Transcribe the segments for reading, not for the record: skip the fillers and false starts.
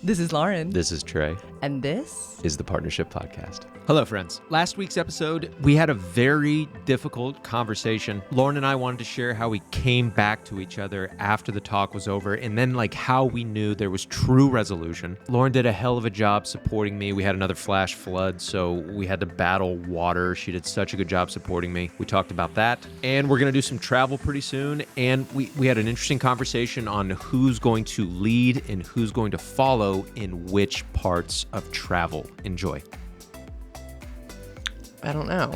This is Lauren. This is Trey. And this is the Partnership Podcast. Hello, friends. Last week's episode, we had a very difficult conversation. Lauren and I wanted to share how we came back to each other after the talk was over, and then how we knew there was true resolution. Lauren did a hell of a job supporting me. We had another flash flood, so we had to battle water. She did such a good job supporting me. We talked about that, and we're going to do some travel pretty soon, and we had an interesting conversation on who's going to lead and who's going to follow in which parts of travel. Enjoy. I don't know,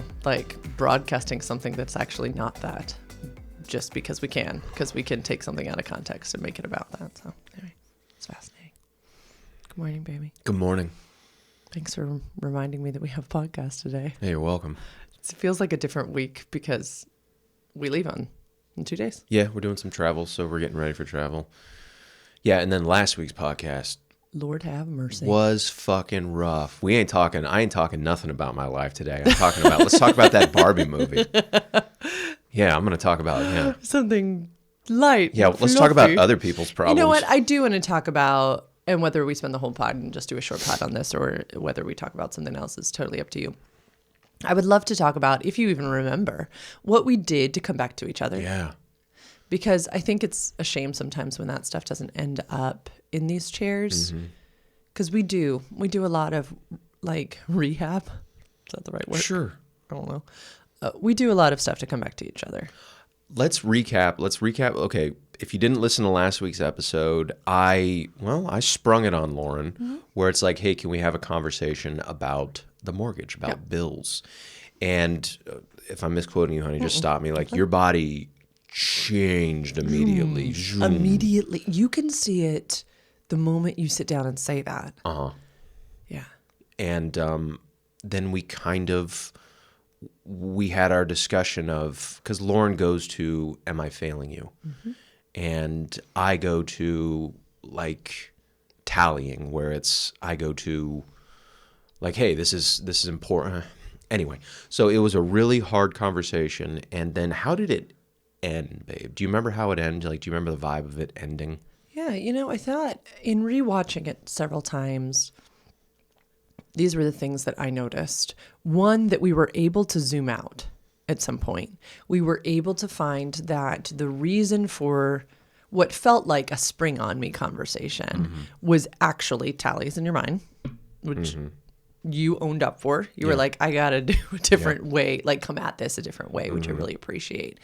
broadcasting something that's actually not that, just because we can take something out of context and make it about that. So anyway, it's fascinating. Good morning, baby. Good morning. Thanks for reminding me that we have a podcast today. Hey, you're welcome. It feels like a different week because we leave in 2 days. Yeah, we're doing some travel, so we're getting ready for travel. Yeah, and then last week's podcast, Lord have mercy, was fucking rough. I ain't talking nothing about my life today. Let's talk about that Barbie movie. Yeah, I'm going to talk about something light. Yeah, let's talk about other people's problems. You know what? I do want to talk about, and whether we spend the whole pod and just do a short pod on this or whether we talk about something else is totally up to you. I would love to talk about, if you even remember, what we did to come back to each other. Yeah. Because I think it's a shame sometimes when that stuff doesn't end up in these chairs. Because we do a lot of rehab. Is that the right word? Sure. I don't know. We do a lot of stuff to come back to each other. Let's recap. Okay, if you didn't listen to last week's episode, I sprung it on Lauren, where it's like, hey, can we have a conversation about the mortgage, about bills? And if I'm misquoting you, honey, just stop me. Your body changed immediately. Immediately. You can see it the moment you sit down and say that. Yeah. And then we had our discussion of, because Lauren goes to, am I failing you? And I go to tallying, where I go to hey, this is important. Anyway, so it was a really hard conversation. And then how did it end, babe? Do you remember how it ended? Do you remember the vibe of it ending? Yeah, I thought in rewatching it several times, these were the things that I noticed. One, that we were able to zoom out at some point. We were able to find that the reason for what felt like a spring on me conversation was actually tallies in your mind, which you owned up for. You were like, I got to do a different way, come at this a different way, which I really appreciate.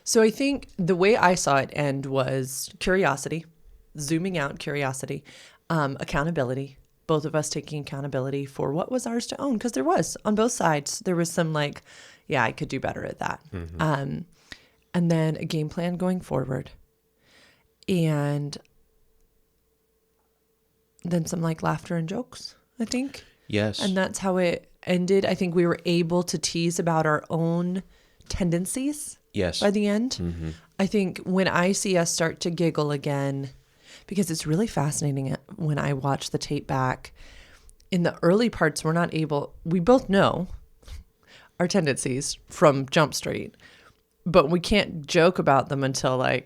So I think the way I saw it end was curiosity, zooming out, curiosity, accountability, both of us taking accountability for what was ours to own. Because there was, on both sides, there was some I could do better at that. And then a game plan going forward. And then some laughter and jokes, I think. Yes. And that's how it ended. I think we were able to tease about our own tendencies. Yes. By the end. I think when I see us start to giggle again, because it's really fascinating when I watch the tape back, in the early parts, we both know our tendencies from Jump Street, but we can't joke about them until I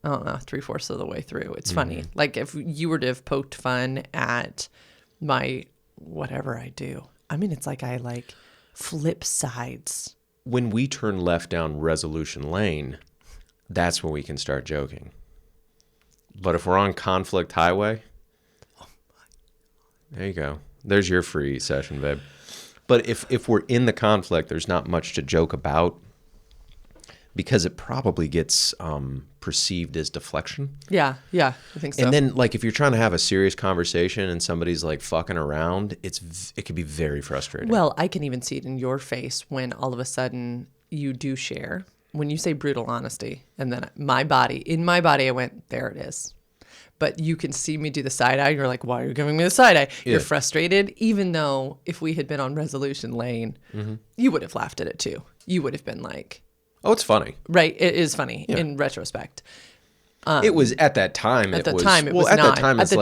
don't know, 3/4 of the way through. It's funny. If you were to have poked fun at my whatever I do, it's I flip sides. When we turn left down Resolution Lane, that's when we can start joking. But if we're on Conflict Highway, there you go. There's your free session, babe. But if we're in the conflict, there's not much to joke about, because it probably gets perceived as deflection. Yeah, I think so. And then if you're trying to have a serious conversation and somebody's fucking around, it can be very frustrating. Well, I can even see it in your face when all of a sudden you do share. When you say brutal honesty, and then in my body, I went, there it is. But you can see me do the side eye. You're like, why are you giving me the side eye? Yeah. You're frustrated, even though if we had been on Resolution Lane, you would have laughed at it too. You would have been like, oh, it's funny. Right. It is funny in retrospect. It was at that time. At the time, it was not. That time, it's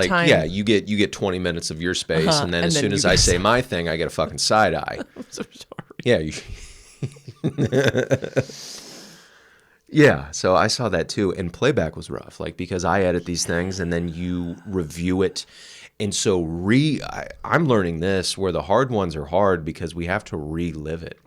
you get 20 minutes of your space, and then as soon as I say my thing, I get a fucking side eye. I'm so sorry. Yeah. Yeah, so I saw that too, and playback was rough, like because I edit these things and then you review it, and so I'm learning this where the hard ones are hard because we have to relive it.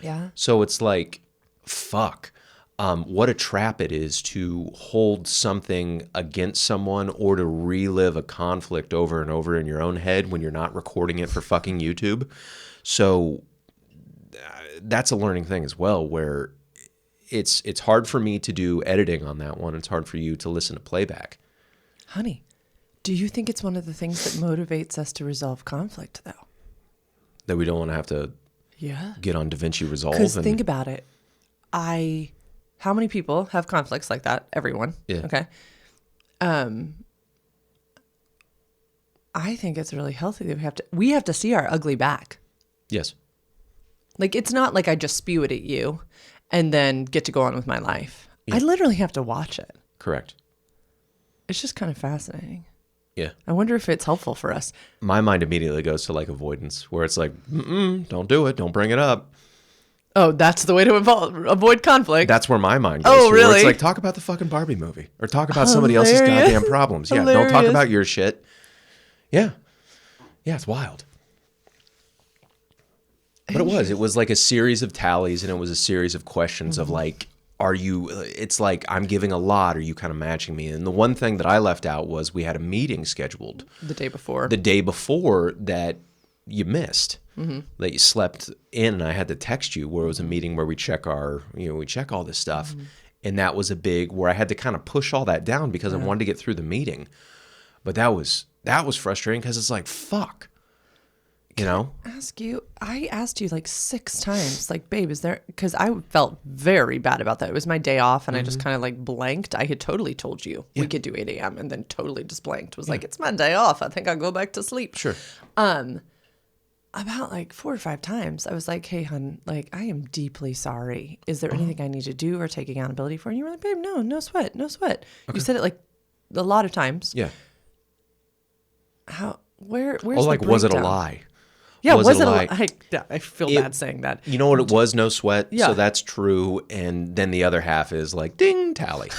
Yeah. So it's like, fuck, what a trap it is to hold something against someone or to relive a conflict over and over in your own head when you're not recording it for fucking YouTube. So that's a learning thing as well, where it's hard for me to do editing on that one. It's hard for you to listen to playback. Honey, do you think it's one of the things that motivates us to resolve conflict, though? That we don't want to have to get on DaVinci Resolve. Because think about it. How many people have conflicts like that? Everyone. Yeah. Okay. I think it's really healthy that we have to see our ugly back. Yes. Like, it's not like I just spew it at you and then get to go on with my life. Yeah. I literally have to watch it. Correct. It's just kind of fascinating. Yeah. I wonder if it's helpful for us. My mind immediately goes to like avoidance, where it's like, don't do it. Don't bring it up. Oh, that's the way to avoid conflict. That's where my mind goes. Oh, to, really? Where it's like, talk about the fucking Barbie movie or talk about somebody else's goddamn problems. Yeah. Don't talk about your shit. Yeah. Yeah. It's wild. But it was like a series of tallies, and it was a series of questions of like, it's like I'm giving a lot. Are you kind of matching me? And the one thing that I left out was we had a meeting scheduled the day before. The day before that you missed, that you slept in, and I had to text you where it was a meeting where we check we check all this stuff. And that was a big, where I had to kind of push all that down because I wanted to get through the meeting. But that was frustrating because it's like, fuck. You know? I asked you like 6 times, like, babe, is there, because I felt very bad about that. It was my day off and I just kind of like blanked. I had totally told you we could do 8 a.m. and then totally just blanked. Was like, it's my day off. I think I'll go back to sleep. Sure. About like 4 or 5 times, I was like, hey, hon, like, I am deeply sorry. Is there anything I need to do or take accountability for? And you were like, babe, no sweat. Okay. You said it like a lot of times. Yeah. Where's like, the was it a breakdown? lie? Yeah, was it a lie? I feel bad saying that. You know what? It was no sweat. Yeah. So that's true. And then the other half is like, ding, tally.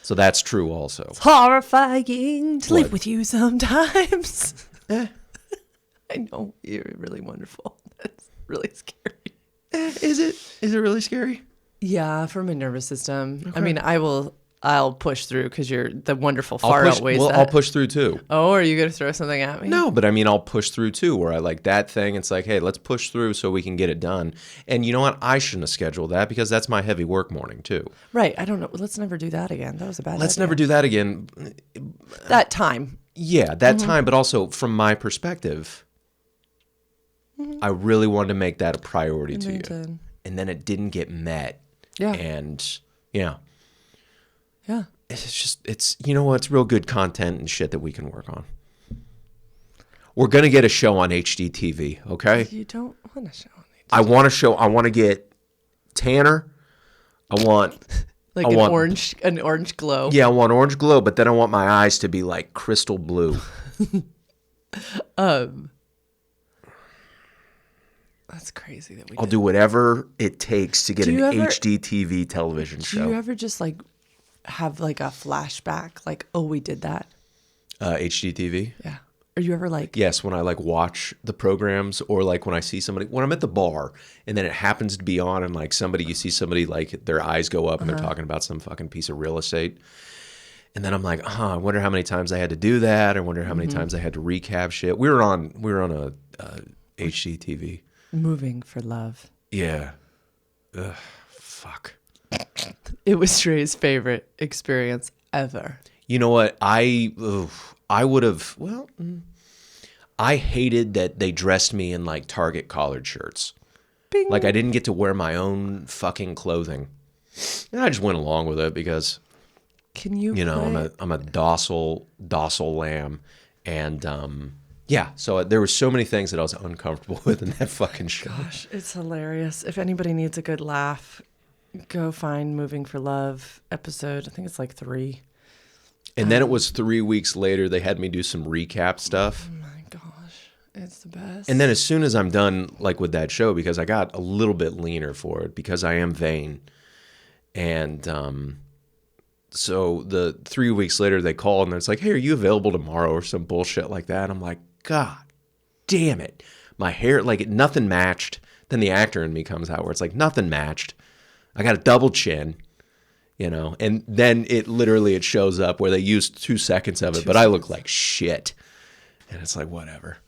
So that's true also. It's horrifying to live with you sometimes. I know. You're really wonderful. That's really scary. Is it? Is it really scary? Yeah, for my nervous system. Okay. I mean, I'll push through because you're the wonderful far outweighs that. I'll push through too. Oh, are you going to throw something at me? No, but I mean, I'll push through too, where I like that thing. It's like, hey, let's push through so we can get it done. And you know what? I shouldn't have scheduled that because that's my heavy work morning too. Right. I don't know. Let's never do that again. That was a bad Let's idea. never do that again. That time. Yeah, that time. But also from my perspective, I really wanted to make that a priority to you. And then it didn't get met. Yeah. And yeah. Yeah. It's you know what? It's real good content and shit that we can work on. We're going to get a show on HDTV, okay? You don't want a show on HDTV. I want to get Tanner. I want an orange glow. Yeah, I want orange glow, but then I want my eyes to be like crystal blue. That's crazy that I'll do whatever it takes to get an HDTV television show. Do you ever just like have like a flashback, like, oh, we did that? HGTV? Yeah. Are you ever like... Yes, when I like watch the programs or like when I see somebody, when I'm at the bar and then it happens to be on and like you see somebody like their eyes go up and they're talking about some fucking piece of real estate. And then I'm like, I wonder how many times I had to do that. I wonder how many times I had to recap shit. We were on a HGTV. Moving for Love. Yeah. Ugh, fuck. It was Trey's favorite experience ever. You know what? I would have, I hated that they dressed me in like Target collared shirts. Bing. Like I didn't get to wear my own fucking clothing. And I just went along with it because, I'm a docile lamb. And yeah, so there were so many things that I was uncomfortable with in that fucking show. Gosh, it's hilarious. If anybody needs a good laugh, go find Moving for Love episode. I think it's like 3. And then it was 3 weeks later, they had me do some recap stuff. Oh my gosh, it's the best. And then as soon as I'm done like with that show, because I got a little bit leaner for it, because I am vain, And so the 3 weeks later, they call and it's like, hey, are you available tomorrow or some bullshit like that? I'm like, God damn it. My hair, like nothing matched. Then the actor in me comes out where it's like nothing matched. I got a double chin, you know, and then it shows up where they used 2 seconds of it, but I look like shit. And it's like, whatever.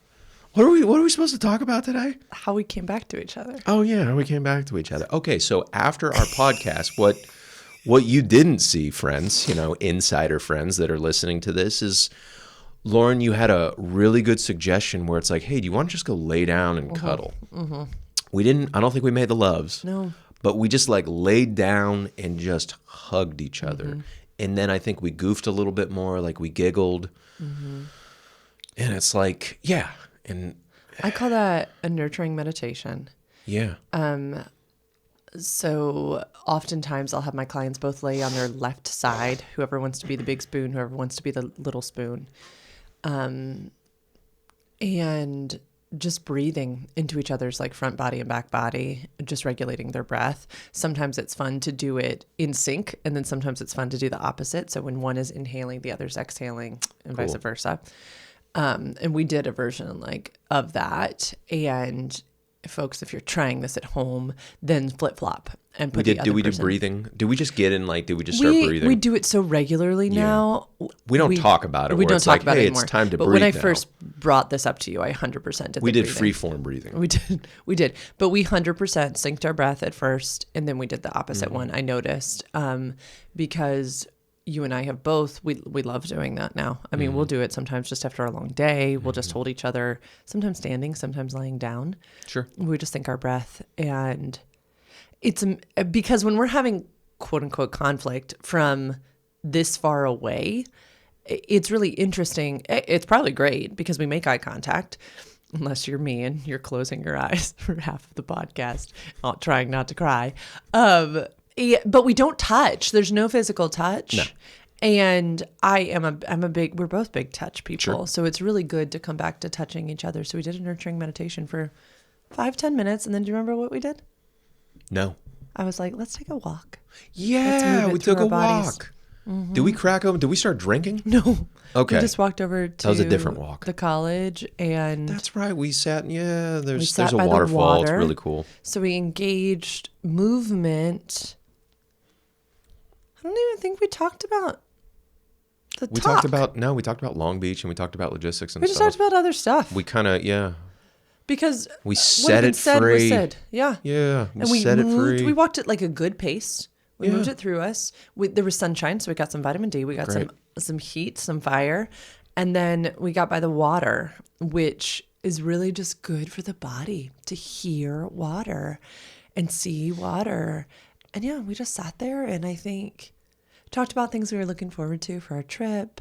What are we supposed to talk about today? How we came back to each other. Oh yeah, we came back to each other. Okay, so after our podcast, what you didn't see, friends, you know, insider friends that are listening to this, is Lauren, you had a really good suggestion where it's like, hey, do you want to just go lay down and cuddle? Mm-hmm. I don't think we made the loves. No. But we just like laid down and just hugged each other. Mm-hmm. And then I think we goofed a little bit more, like we giggled. Mm-hmm. And it's like, yeah. And I call that a nurturing meditation. Yeah. So oftentimes I'll have my clients both lay on their left side, whoever wants to be the big spoon, whoever wants to be the little spoon. And just breathing into each other's like front body and back body, just regulating their breath. Sometimes it's fun to do it in sync, and then sometimes it's fun to do the opposite. So when one is inhaling, the other's exhaling, and vice versa. And we did a version like of that. And folks, if you're trying this at home, then flip flop and put the other Did we do person. breathing? Did we just get in like? Did we just start breathing? We do it so regularly now. We don't talk about it. We where don't it's talk like, about hey, it anymore. It's time to but breathe. when I now. first brought this up to you, I 100% did. We did breathing. freeform breathing. We did, but we 100% synced our breath at first, and then we did the opposite one. I noticed because you and I have both. We love doing that now. I mean, we'll do it sometimes just after a long day. We'll just hold each other, sometimes standing, sometimes laying down. Sure. We just think our breath, and it's because when we're having quote unquote conflict from this far away, it's really interesting. It's probably great because we make eye contact, unless you're me and you're closing your eyes for half of the podcast, trying not to cry. But we don't touch. There's no physical touch. No. And we're both big touch people. Sure. So it's really good to come back to touching each other. So we did a nurturing meditation for 5-10 minutes. And then do you remember what we did? No. I was like, let's take a walk. Yeah, we took a bodies. walk. Mm-hmm. Did we crack open? Did we start drinking? No. Okay. We just walked over to That was a different walk. the college, and That's right. We sat. Yeah, there's sat a by the waterfall. It's water. really cool. So we engaged movement. I don't even think we talked about the We talk. talked about Long Beach and we talked about logistics and We just stuff. talked about other stuff. We kind of because we what set had been it said free. was said. Yeah. Yeah, And we set it moved. free. We walked at like a good pace. We Yeah. moved it through us. There was sunshine, so we got some vitamin D. We got Great. some heat, some fire, and then we got by the water, which is really just good for the body to hear water and see water. And yeah, we just sat there, and I think talked about things we were looking forward to for our trip.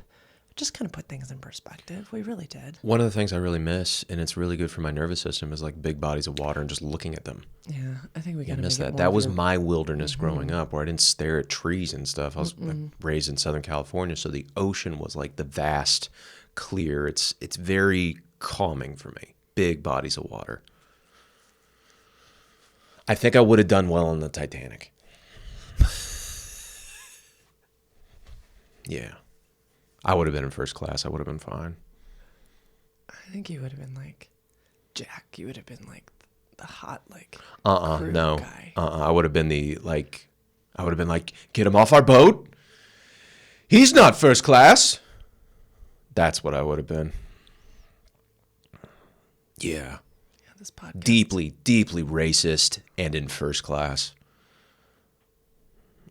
Just kind of put things in perspective. We really did. One of the things I really miss, and it's really good for my nervous system, is like big bodies of water and just looking at them. Yeah, I think we I got to miss make it that. more That of was your- my wilderness growing up, where I didn't stare at trees and stuff. I was raised in Southern California, so the ocean was like the vast, clear. It's very calming for me. Big bodies of water. I think I would have done well on the Titanic. Yeah. I would have been in first class. I would have been fine. I think you would have been like Jack. You would have been like the hot like crew No. guy. I would have been get him off our boat. He's not first class. That's what I would have been. Yeah. Yeah, this podcast. Deeply, deeply racist and in first class.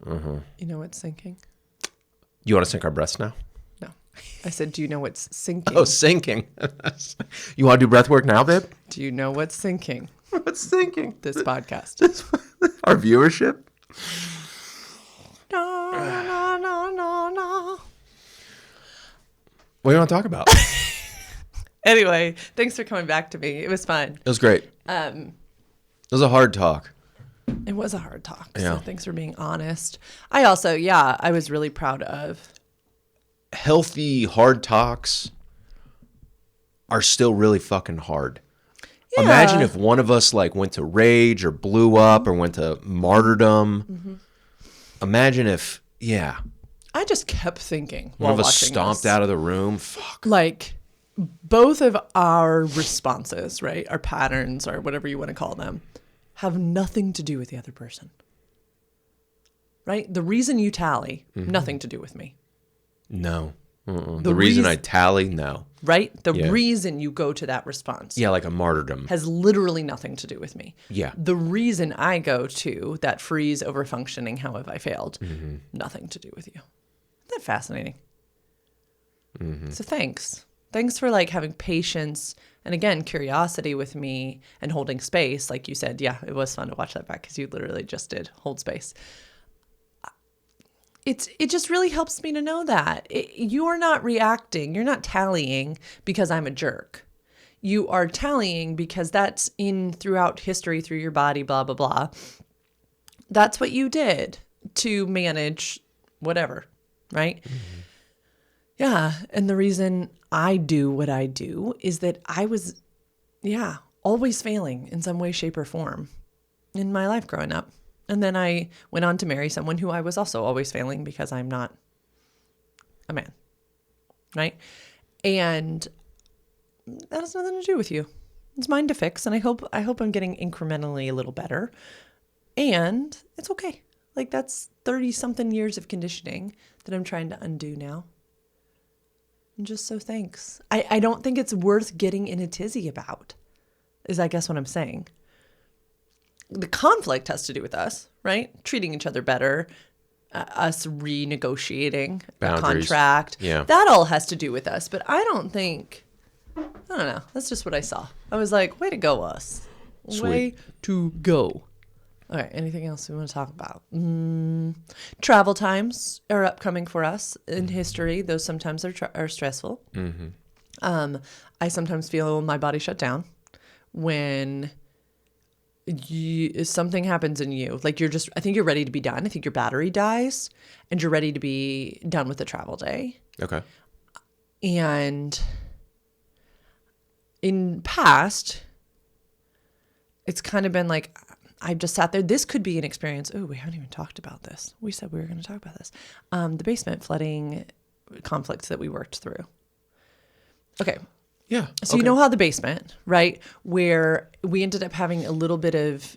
You know what's sinking? You want to sink our breaths now? No, I said, do you know what's sinking? Oh, sinking. You want to do breath work now, babe? Do you know what's sinking? What's sinking? This podcast. Our viewership? No, no, no, no, no. What do you want to talk about? Anyway, thanks for coming back to me. It was fun. It was great. It was a hard talk. It was a hard talk. Yeah. So thanks for being honest. I also, I was really proud of. Healthy, hard talks are still really fucking hard. Yeah. Imagine if one of us like went to rage or blew up or went to martyrdom. Imagine if, yeah, I just kept thinking one while of us watching stomped this, out of the room. Fuck. like both of our responses, right, our patterns or whatever you want to call them, have nothing to do with the other person. Right? The reason you tally, nothing to do with me. No. The reason I tally, no. Right? The Yeah. reason you go to that response Yeah, like a martyrdom. has literally nothing to do with me. Yeah. The reason I go to that freeze over functioning, how have I failed? Nothing to do with you. Isn't that fascinating? So thanks. Thanks for like having patience and again, curiosity with me and holding space. Like you said, yeah, it was fun to watch that back because you literally just did hold space. It just really helps me to know that you are not reacting. You're not tallying because I'm a jerk. You are tallying because that's in throughout history, through your body, blah, blah, blah. That's what you did to manage whatever, right? Yeah. And the reason I do what I do is that I was, always failing in some way, shape, or form in my life growing up. And then I went on to marry someone who I was also always failing because I'm not a man, right? And that has nothing to do with you. It's mine to fix, and I hope I'm getting incrementally a little better. And it's okay. Like that's 30-something years of conditioning that I'm trying to undo now. And just so thanks. I don't think it's worth getting in a tizzy about, is I guess what I'm saying. The conflict has to do with us, right? Treating each other better, us renegotiating a Boundaries. contract. Yeah. That all has to do with us. But I don't know. That's just what I saw. I was like, way to go, us. Sweet. Way to go. All right. Anything else we want to talk about? Travel times are upcoming for us in history. Those sometimes are stressful. I sometimes feel my body shut down when something happens in you. Like I think you're ready to be done. I think your battery dies and you're ready to be done with the travel day. Okay. And in past, it's kind of been like, I've just sat there. This could be an experience. Oh, we haven't even talked about this. We said we were going to talk about this. The basement flooding conflicts that we worked through. Okay. Yeah. So you know how the basement, right, where we ended up having a little bit of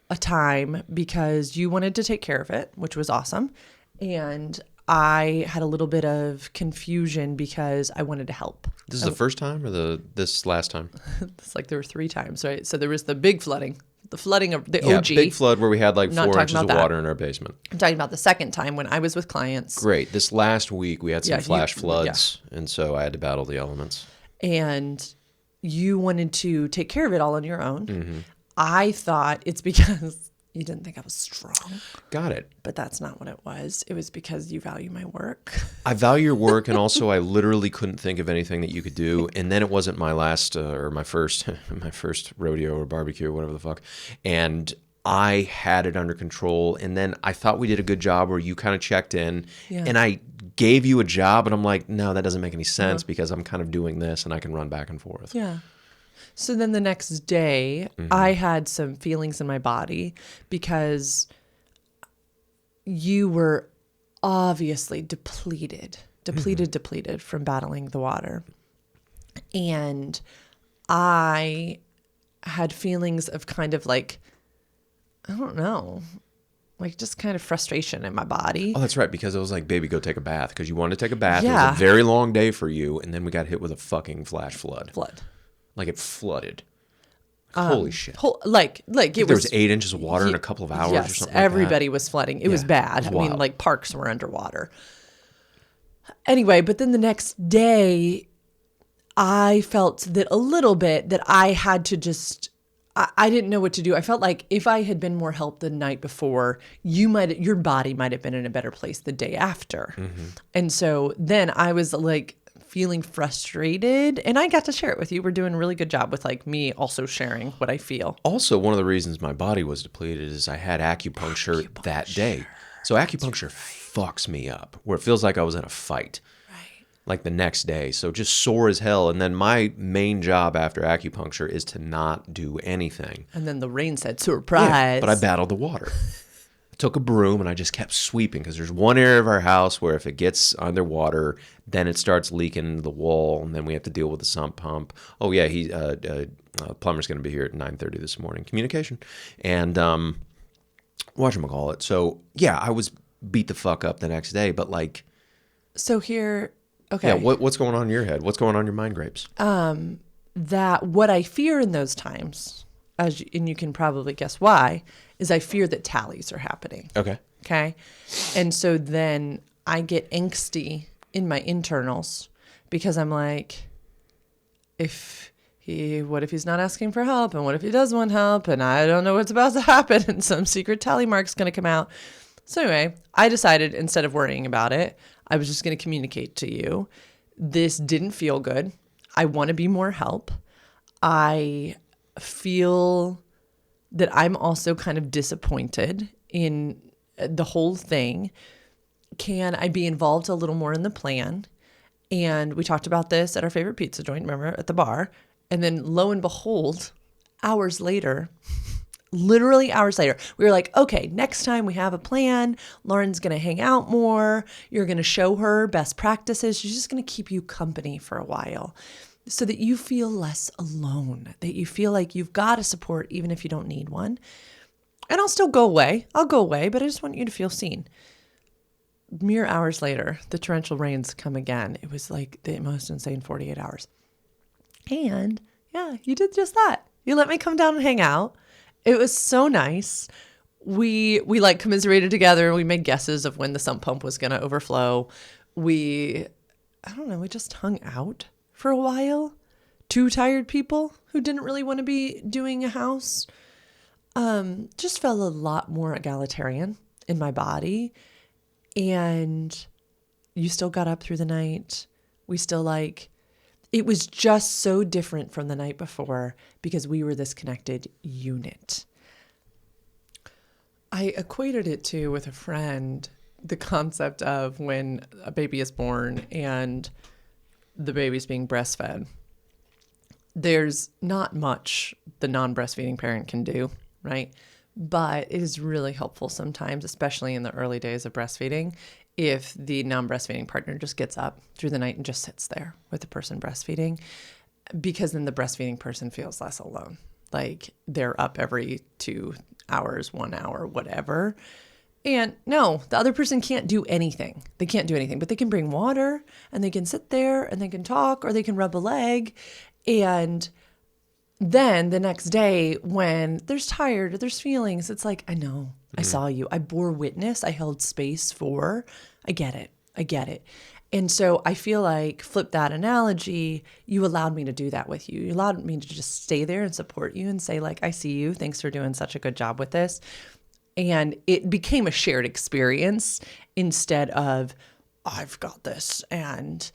a time because you wanted to take care of it, which was awesome. And I had a little bit of confusion because I wanted to help. This is the first time or this last time? It's like there were 3 times, right? So there was the big flooding, the flooding of the OG. Big flood where we had like Not 4 talking inches of about that. water in our basement. I'm talking about the second time when I was with clients. Great. This last week we had some Yeah, flash floods, and so I had to battle the elements. And you wanted to take care of it all on your own. I thought it's because you didn't think I was strong. Got it. But that's not what it was. It was because you value my work. I value your work, and also I literally couldn't think of anything that you could do. And then it wasn't my last or my first rodeo or barbecue or whatever the fuck. And I had it under control. And then I thought we did a good job where you kind of checked in, and I gave you a job, and I'm like, no, that doesn't make any sense because I'm kind of doing this, and I can run back and forth. Yeah. So then the next day, I had some feelings in my body because you were obviously depleted from battling the water. And I had feelings of kind of like, I don't know, like just kind of frustration in my body. Oh, that's right, because it was like, baby, go take a bath, because you wanted to take a bath. It Yeah. was a very long day for you, and then we got hit with a fucking flash flood. Like it flooded. Holy shit. Like it There was was 8 inches of water in a couple of hours or something like that. everybody was flooding. It was bad. It was I mean, wild. like parks were underwater. Anyway, but then the next day, I felt that a little bit that I had to just, I didn't know what to do. I felt like if I had been more help the night before, your body might have been in a better place the day after. And so then I was like feeling frustrated, and I got to share it with you. We're doing a really good job with like me also sharing what I feel. Also, one of the reasons my body was depleted is I had acupuncture that day. So acupuncture fucks me up, where it feels like I was in a fight. Like the next day. So just sore as hell. And then my main job after acupuncture is to not do anything. And then the rain said, surprise. Yeah, but I battled the water. took a broom and I just kept sweeping because there's one area of our house where if it gets underwater, then it starts leaking into the wall, and then we have to deal with the sump pump. Oh yeah, plumber's going to be here at 9:30 this morning. Communication, and whatchamacallit. So yeah, I was beat the fuck up the next day, but like, So here, okay. yeah, what's going on in your head? What's going on in your mind grapes? That what I fear in those times, and you can probably guess why, is I fear that tallies are happening. Okay. Okay. And so then I get angsty in my internals because I'm like, what if he's not asking for help? And what if he does want help? And I don't know what's about to happen. And some secret tally mark's going to come out. So anyway, I decided instead of worrying about it, I was just going to communicate to you. This didn't feel good. I want to be more help. I feel that I'm also kind of disappointed in the whole thing. Can I be involved a little more in the plan? And we talked about this at our favorite pizza joint, remember, at the bar. And then lo and behold, hours later, literally hours later, we were like, okay, next time we have a plan. Lauren's going to hang out more. You're going to show her best practices. She's just going to keep you company for a while so that you feel less alone, that you feel like you've got a support even if you don't need one. And I'll still go away. I'll go away, but I just want you to feel seen. Mere hours later, the torrential rains come again. It was like the most insane 48 hours. And yeah, you did just that. You let me come down and hang out. It was so nice. We like commiserated together. We made guesses of when the sump pump was going to overflow. We just hung out for a while. Two tired people who didn't really want to be doing a house. Just felt a lot more egalitarian in my body. And you still got up through the night. We still it was just so different from the night before because we were this connected unit. I equated it to, with a friend, the concept of when a baby is born and the baby's being breastfed. There's not much the non-breastfeeding parent can do, right? But it is really helpful sometimes, especially in the early days of breastfeeding, if the non-breastfeeding partner just gets up through the night and just sits there with the person breastfeeding, because then the breastfeeding person feels less alone. Like they're up every 2 hours, 1 hour, whatever. And no, the other person can't do anything. They can't do anything, but they can bring water and they can sit there and they can talk or they can rub a leg. And then the next day when there's tired or there's feelings, it's like, I know, I saw you. I bore witness. I held space for. I get it. And so I feel like, flip that analogy, you allowed me to do that with you. You allowed me to just stay there and support you and say, like, I see you. Thanks for doing such a good job with this. And it became a shared experience instead of, I've got this, and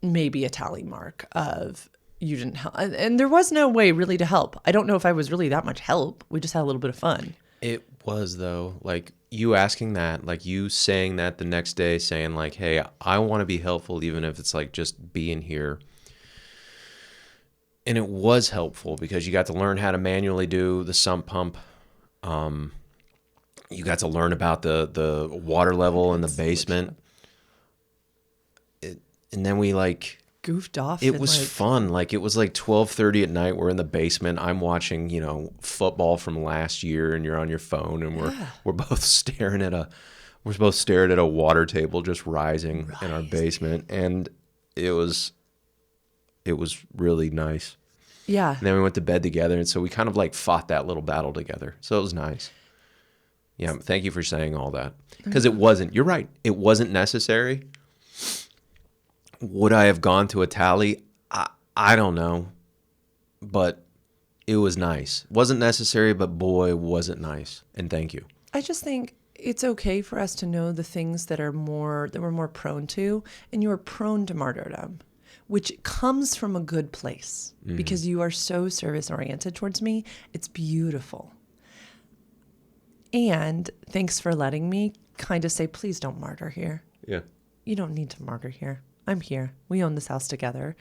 maybe a tally mark of, you didn't help. And there was no way really to help. I don't know if I was really that much help. We just had a little bit of fun. It was, though, like you asking that, like you saying that the next day, saying like, hey, I want to be helpful, even if it's like just being here. And it was helpful because you got to learn how to manually do the sump pump. You got to learn about the water level in the basement. And then we goofed off. It was fun. Like it was like 12:30 at night. We're in the basement. I'm watching, football from last year, and you're on your phone, and we're both staring at a water table just rising in our basement, and it was really nice. Yeah. And then we went to bed together, and so we kind of fought that little battle together. So it was nice. Yeah, thank you for saying all that, because you're right. It wasn't necessary. Would I have gone to a tally? I don't know, but it was nice. Wasn't necessary, but boy, was it nice. And thank you. I just think it's okay for us to know the things that we're more prone to, and you are prone to martyrdom, which comes from a good place because you are so service oriented towards me. It's beautiful. And thanks for letting me kind of say, please don't martyr here. Yeah. You don't need to martyr here. I'm here. We own this house together.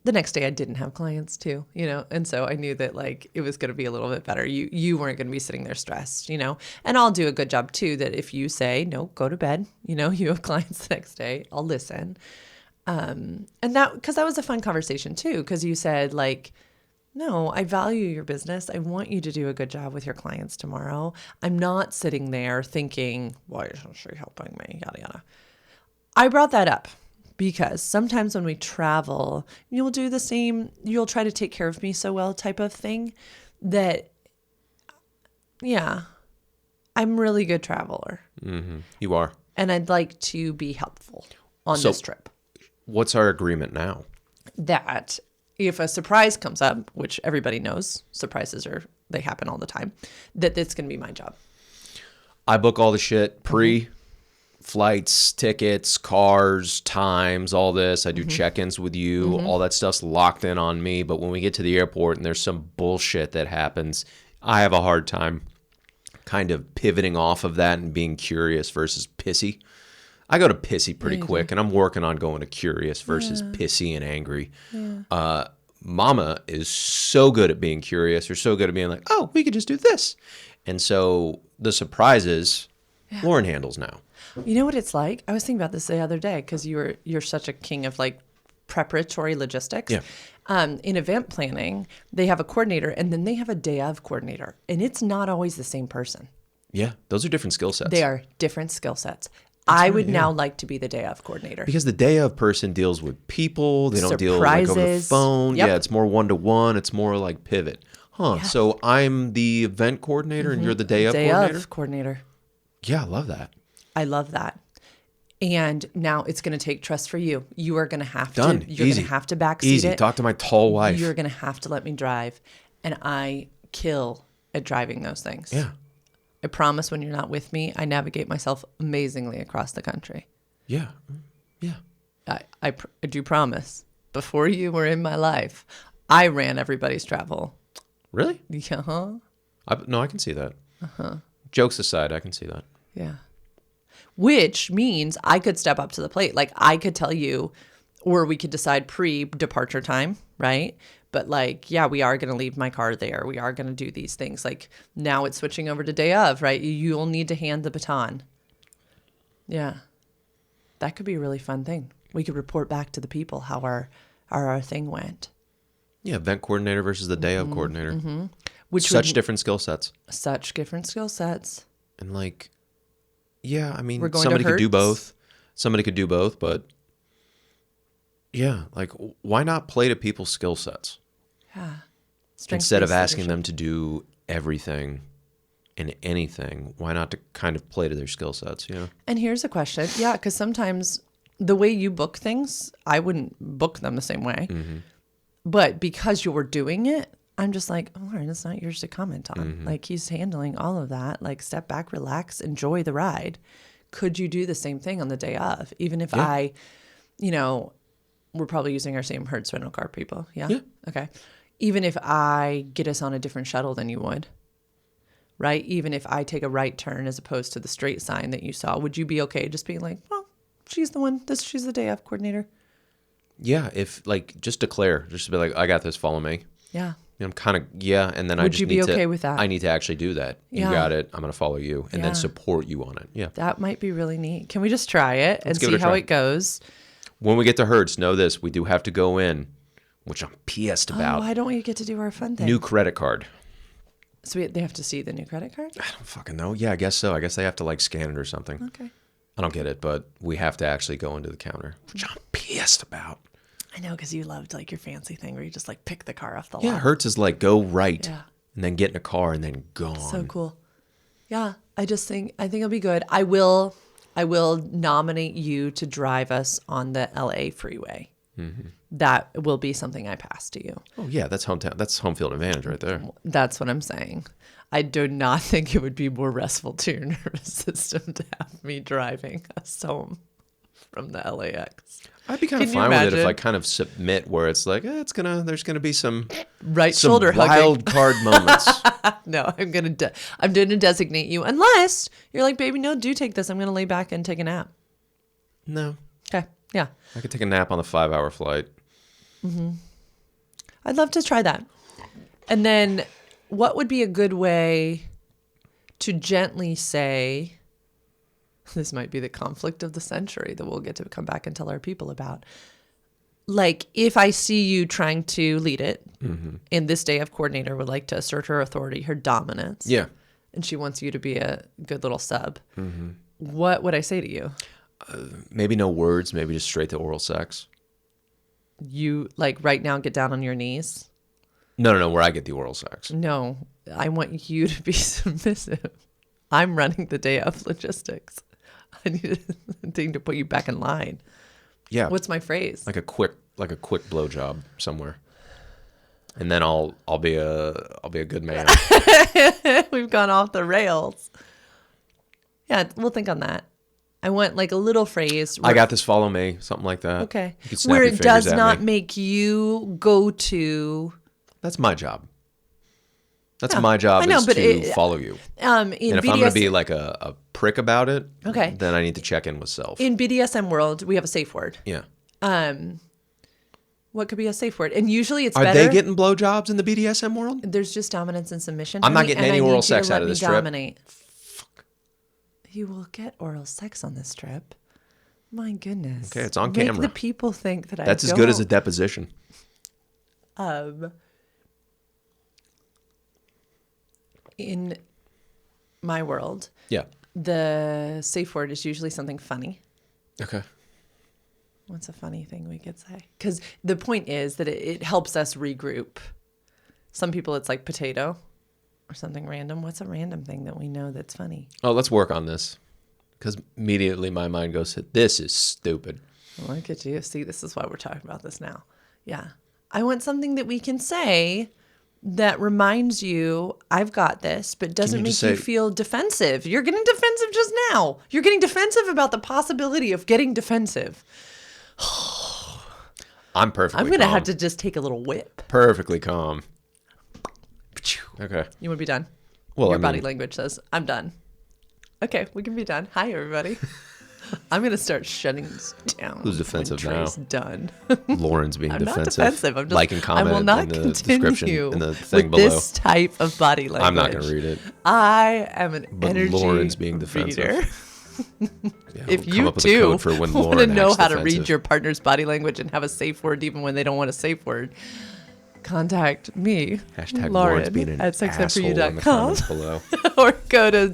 the next day I didn't have clients too, you know, and so I knew that like it was going to be a little bit better. You weren't going to be sitting there stressed, you know, and I'll do a good job too. That if you say no, go to bed, you know, you have clients the next day, I'll listen. And that because that was a fun conversation too, because you said like, no, I value your business. I want you to do a good job with your clients tomorrow. I'm not sitting there thinking, why isn't she helping me? Yada yada. I brought that up. Because sometimes when we travel, you'll do the same, you'll try to take care of me so well type of thing that, yeah, I'm a really good traveler. Mm-hmm. You are. And I'd like to be helpful on this trip. What's our agreement now? That if a surprise comes up, which everybody knows, surprises they happen all the time, that it's going to be my job. I book all the shit flights, tickets, cars, times, all this. I do check-ins with you. All that stuff's locked in on me. But when we get to the airport and there's some bullshit that happens, I have a hard time kind of pivoting off of that and being curious versus pissy. I go to pissy pretty quick, and I'm working on going to curious versus pissy and angry. Yeah. Mama is so good at being curious or so good at being like, oh, we could just do this. And so the surprises, Lauren handles now. You know what it's like? I was thinking about this the other day because you're such a king of like preparatory logistics. Yeah. In event planning, they have a coordinator and then they have a day of coordinator, and it's not always the same person. Yeah, those are different skill sets. They are different skill sets. I would now like to be the day of coordinator. Because the day of person deals with people. They don't deal like over the phone. Yep. Yeah, it's more one-to-one. It's more like pivot. Huh. Yeah. So I'm the event coordinator and you're the day of coordinator? Day of coordinator. Yeah, I love that. I love that. And now it's going to take trust for you. You are going to have to. You're going to have to backseat Easy. it. Talk to my tall wife. You're going to have to let me drive. And I kill at driving those things. Yeah. I promise when you're not with me, I navigate myself amazingly across the country. Yeah. Yeah. I do promise. Before you were in my life, I ran everybody's travel. Really? Yeah. No, I can see that. Jokes aside, I can see that. Yeah. Which means I could step up to the plate. Like I could tell you, or we could decide pre-departure time, right? But like, yeah, we are going to leave my car there. We are going to do these things. Like now it's switching over to day of, right? You'll need to hand the baton. Yeah. That could be a really fun thing. We could report back to the people how our thing went. Yeah, event coordinator versus the day of coordinator. Mm-hmm. Such different skill sets. Such different skill sets. And like, yeah, I mean, somebody could do both. Somebody could do both, but yeah, like why not play to people's skill sets? Yeah. Instead of asking them to do everything and anything, why not to kind of play to their skill sets, you know? And here's a question. Yeah, because sometimes the way you book things, I wouldn't book them the same way. Mm-hmm. But because you were doing it, I'm just like, oh, Lauren, it's not yours to comment on. Mm-hmm. Like he's handling all of that. Like step back, relax, enjoy the ride. Could you do the same thing on the day of? Even if I, you know, we're probably using our same Hertz rental car people. Yeah? Okay. Even if I get us on a different shuttle than you would, right? Even if I take a right turn as opposed to the straight sign that you saw, would you be okay just being like, well, she's the one, she's the day of coordinator? Yeah. If like, just declare, just to be like, I got this, follow me. Yeah. I'm kind of, and then would I just need to. Would you be okay with that? I need to actually do that. You got it. I'm going to follow you and then support you on it. Yeah. That might be really neat. Can we just try it and see how it goes? When we get to Hertz, know this, we do have to go in, which I'm pissed about. Why don't we get to do our fun thing? New credit card. So they have to see the new credit card? I don't fucking know. Yeah, I guess so. I guess they have to like scan it or something. Okay. I don't get it, but we have to actually go into the counter, which I'm pissed about. I know, because you loved like your fancy thing where you just like pick the car off the lot. Yeah, Hertz is like go right and then get in a car and then gone. So cool. Yeah, I think it'll be good. I will nominate you to drive us on the LA freeway. Mm-hmm. That will be something I pass to you. Oh yeah, that's hometown. That's home field advantage right there. That's what I'm saying. I do not think it would be more restful to your nervous system to have me driving us home from the LAX. I'd be kind of fine with it if I kind of submit where it's like, there's gonna be some shoulder wild card moments. No, I'm gonna designate you unless you're like, baby, no, do take this. I'm gonna lay back and take a nap. No. Okay. Yeah. I could take a nap on the 5-hour flight. Mm-hmm. I'd love to try that. And then what would be a good way to gently say, this might be the conflict of the century that we'll get to come back and tell our people about. Like, if I see you trying to lead it, and this day of coordinator would like to assert her authority, her dominance. Yeah. And she wants you to be a good little sub. What would I say to you? Maybe no words, maybe just straight to oral sex. You, like, right now, get down on your knees? No, where I get the oral sex. No, I want you to be submissive. I'm running the day of logistics. I need a thing to put you back in line. Yeah. What's my phrase? Like a quick blowjob somewhere. And then I'll be a good man. We've gone off the rails. Yeah, we'll think on that. I want like a little phrase. I got this, follow me, something like that. Okay. You can snap Where your it does fingers at not me. make you go to. That's my job. That's Yeah, my job I know, is but to follow you. In And if I'm going BDS, to be like a prick about it, Okay. then I need to check in with self. in BDSM world, we have a safe word. Yeah. What could be a safe word? And usually it's Are better. they getting blowjobs in the BDSM world? There's just dominance and submission. I'm not honey, getting and any I oral need you to sex out let of me this trip. dominate. You will get oral sex on this trip. My goodness. Okay, it's on Make camera. the people think that That's I as good as a don't. deposition. In my world, Yeah. the safe word is usually something funny. Okay. What's a funny thing we could say? Because the point is that it helps us regroup. Some people, it's like potato or something random. What's a random thing that we know that's funny? Oh, let's work on this. Because immediately my mind goes to, this is stupid. Look at you. See, this is why we're talking about this now. Yeah. I want something that we can say that reminds you, I've got this, but doesn't you make just you say- feel defensive. You're getting defensive just now. You're getting defensive about the possibility of getting defensive. I'm perfectly I'm going to calm. have to just take a little whip. Perfectly calm. Okay. You want to be done? Well, Your I body mean, language says, I'm done. Okay, we can be done. Hi, everybody. I'm going to start shutting this down. Who's defensive when now? Trey's done. Lauren's being I'm not defensive. defensive. I'm just, like and comment I will not in the continue description in the thing with below. this type of body language. I'm not going to read it. I am an But energy Lauren's being defensive. reader. Yeah, If we'll come you up with a too code for when want to Lauren know acts how to defensive. read your partner's body language and have a safe word even when they don't want a safe word, contact me, Hashtag Lauren, Lauren's being an at asshole in the sexedforyou.com. comments below. Or go to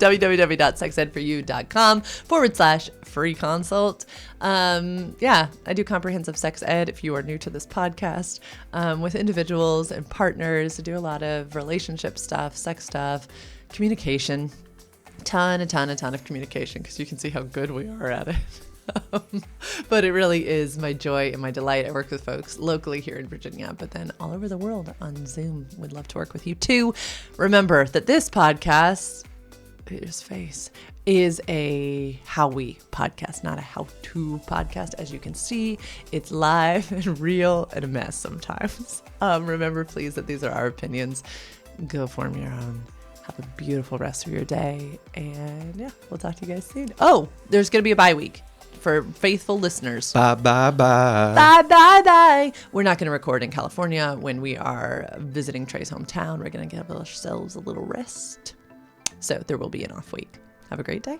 www.sexedforyou.com/free consult. Yeah, I do comprehensive sex ed if you are new to this podcast, with individuals and partners. I do a lot of relationship stuff, sex stuff, communication, ton of communication, because you can see how good we are at it. But it really is my joy and my delight. I work with folks locally here in Virginia, but then all over the world on Zoom. We'd love to work with you too. Remember that this podcast, his face, is a how we podcast, not a how to podcast. As you can see, it's live and real and a mess sometimes. Remember, please, that these are our opinions. Go form your own. Have a beautiful rest of your day. And yeah, we'll talk to you guys soon. Oh, there's going to be a bye week for faithful listeners. Bye. Bye. We're not going to record in California when we are visiting Trey's hometown. We're going to give ourselves a little rest. So there will be an off week. Have a great day.